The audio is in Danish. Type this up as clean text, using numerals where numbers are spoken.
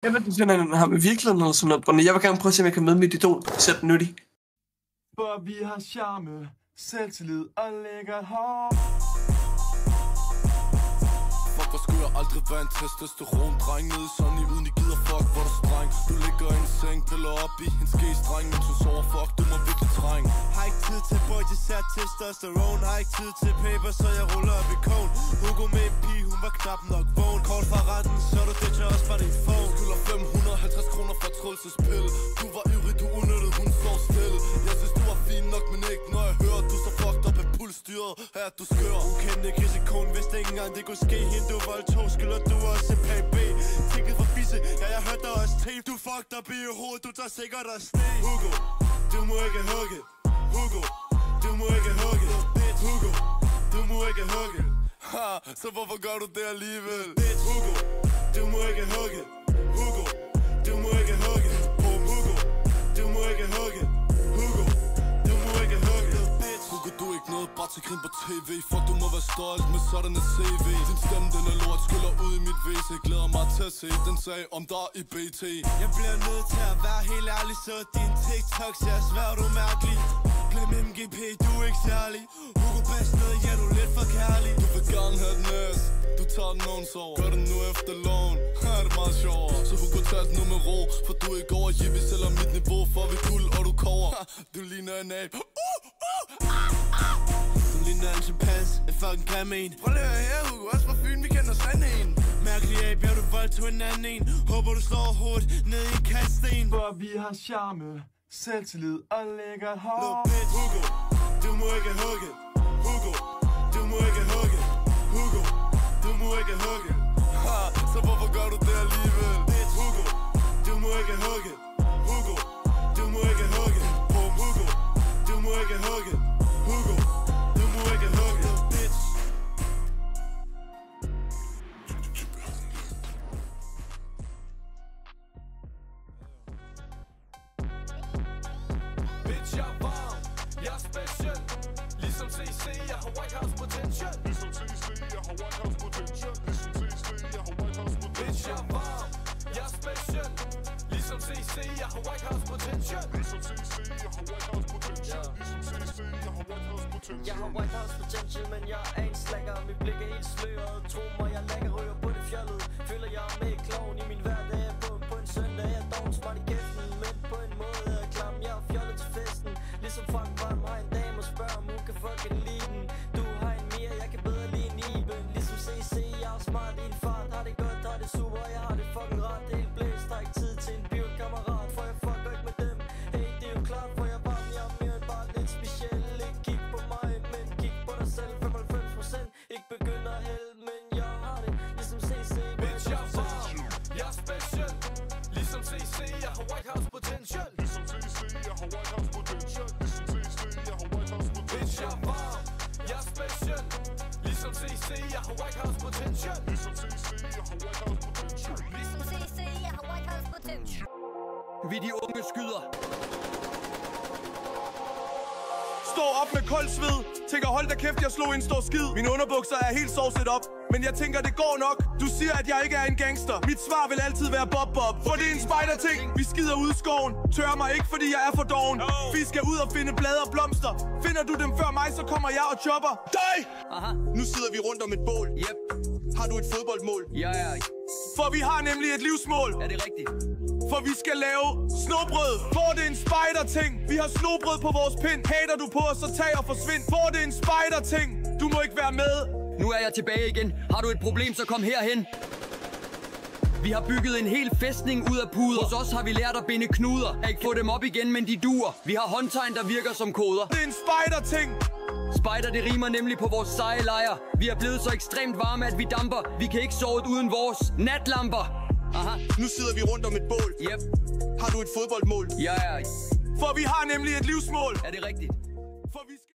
Jeg ved, du finder ham i virkeligheden eller sådan noget, Brønne. Jeg vil gerne prøve at se, om jeg kan møde mit idol. Sæt den nyttig. For vi har charme, selvtillid og lækkert hår. Fuck, hvor skulle jeg aldrig være en testosteron-dreng. Nede sådan i uden, I gider fuck, hvor du streng. Du ligger i en seng, piller op i en ske-streng. Mens du sover, fuck, du må virkelig trænge. Har ikke tid til boy, især testosteron. Har ikke tid til paper, så jeg ruller op i kone. Hugo med en pige, hun var knap nok vågen. Kort fra retten, så du ditcher også fra din phone. Skylder 550 kroner for trødelsespil. Du var ivrig, du udnyttede, hun sov stille. Jeg synes, du var fin nok, men ikke når jeg hører. Du så fucked op af pulsstyret, her du skør. Hun kendte ikke risikoen, vidste ikke engang det kunne ske. Hende du voldtog, skylder du også en plan B. Tænket for fisse, ja jeg hørte dig også tape. Du fucked op i hovedet, du tager sikkert og sne. Hugo, du må ikke hugge. Hugo, du må ikke hugge. Hugo, du må ikke hugge. Ha, så hvorfor gør du det alligevel? Hugo, du må ikke hugge. Hugo, du må ikke hugge. Hugo, du må ikke hugge. Hugo, du må ikke hugge. Hugo, du er ikke noget, bare til grin på tv. Fuck, du må være stolt med sådan et CV. Din stemme, den er lort, skyller ud i mit WC. Glæder mig til at se den sag om dig i BT. Jeg bliver nødt til at være helt ærlig, så din TikTok ser svært umærkelig. Glem MGP, du er ikke særlig. Hugo, pas ned, ja du er lidt for kærlig. Du vil gerne have den næst. Du tager den nogen sår. Gør det nu efter loven. Her er det meget sjovt. Så Hugo, tag den nu med ro. For du er ikke over Jibbi, selvom mit niveau. For vi kul, og du kover. Du ligner en abe. Du ligner en chimpanse, en fucking kanin. Prøv lige at høre her, Hugo, også fra Fyn, vi kender sand en. Mærkelig af, bliver du voldt til en anden en. Håber du slår hovedet ned i en kaststen. For vi har charme, selvtillid og lækkert hår. Hugo, du må ikke hugge. Hugo, du må ikke hugge. Hugo, du må ikke hugge. Ha, så hvorfor gør du det alligevel? Hugo, du må ikke hugge. Hugo, du må ikke hugge. Hugo, du må ikke hugge. Hugo, du må ikke hugge. Bitch, jeg er varm, jeg er special. Ligesom CC, jeg har White House potential. Ligesom CC, jeg har White House potential. Ligesom CC, jeg har White House potential. Bitch, jeg er varm, jeg er special. Ligesom CC, jeg har White House potential. Ligesom CC, jeg har White House potential. Ligesom CC, jeg har White House potential. Jeg har White House potential, men jeg er en slacker. Mit blik er helt sløret. Tro mig, jeg lægger ryger på det fjollet. Føler jeg er med kloven i min hverdag. På en søndag, jeg er doven smart i kæften. Men på en måde er jeg klam, jeg er fjollet til festen. Ligesom Frank Varm har en dame og spørger, om hun kan fucking lide den. Du har en mere, jeg kan bedre lide en Iben. Ligesom CC, jeg er smart i en fart. Har det godt, har det super, jeg har det fucking ret. Helt blæst, har ikke tid til en biokammerat. For jeg fucker ikke med dem. Hey, det er jo klart, for jeg er varm, jeg er mere end bare lidt speciel. Ikke kig på mig, men kig på dig selv. 95% ikke begynder at hælde, men jeg har det ligesom CC. Bitch, jeg er varm, jeg er special. Ligesom CC, jeg har White House potential. Ligesom CC, jeg har White House potential. Ligesom CC, jeg har White House potential. Bitch, jeg er varm, jeg er special. Ligesom CC, jeg har White House potential. Ligesom CC, jeg har White House potential. Ligesom CC, jeg har White House potential. Vi de unge skyder. Står op med kold sved. Tænker hold da kæft, jeg slog en stor skid. Mine underbukser er helt sovset op. Men jeg tænker det går nok. Du siger at jeg ikke er en gangster. Mit svar vil altid være bob-bob. For det er en spider-ting. Vi skider ud i skoven. Tørrer mig ikke fordi jeg er for doven. Vi skal ud og finde blade og blomster. Finder du dem før mig, så kommer jeg og chopper dig. Aha. Nu sidder vi rundt om et bål. Yep. Har du et fodboldmål? Ja. For vi har nemlig et livsmål. Er det rigtigt? For vi skal lave snobrød. For det er en spider-ting. Vi har snobrød på vores pind. Hater du på os, så tag og forsvind. For det er en spider-ting. Du må ikke være med. Nu er jeg tilbage igen. Har du et problem, så kom herhen. Vi har bygget en hel fæstning ud af puder. Hos os har vi lært at binde knuder. Jeg ikke få dem op igen, men de duer. Vi har håndtegn, der virker som koder. Det er en spider-ting. Spider, det rimer nemlig på vores seje lejr. Vi er blevet så ekstremt varme, at vi damper. Vi kan ikke sove uden vores natlamper. Aha. Nu sidder vi rundt om et bål. Yep. Har du et fodboldmål? Ja. For vi har nemlig et livsmål. Er det rigtigt? For vi skal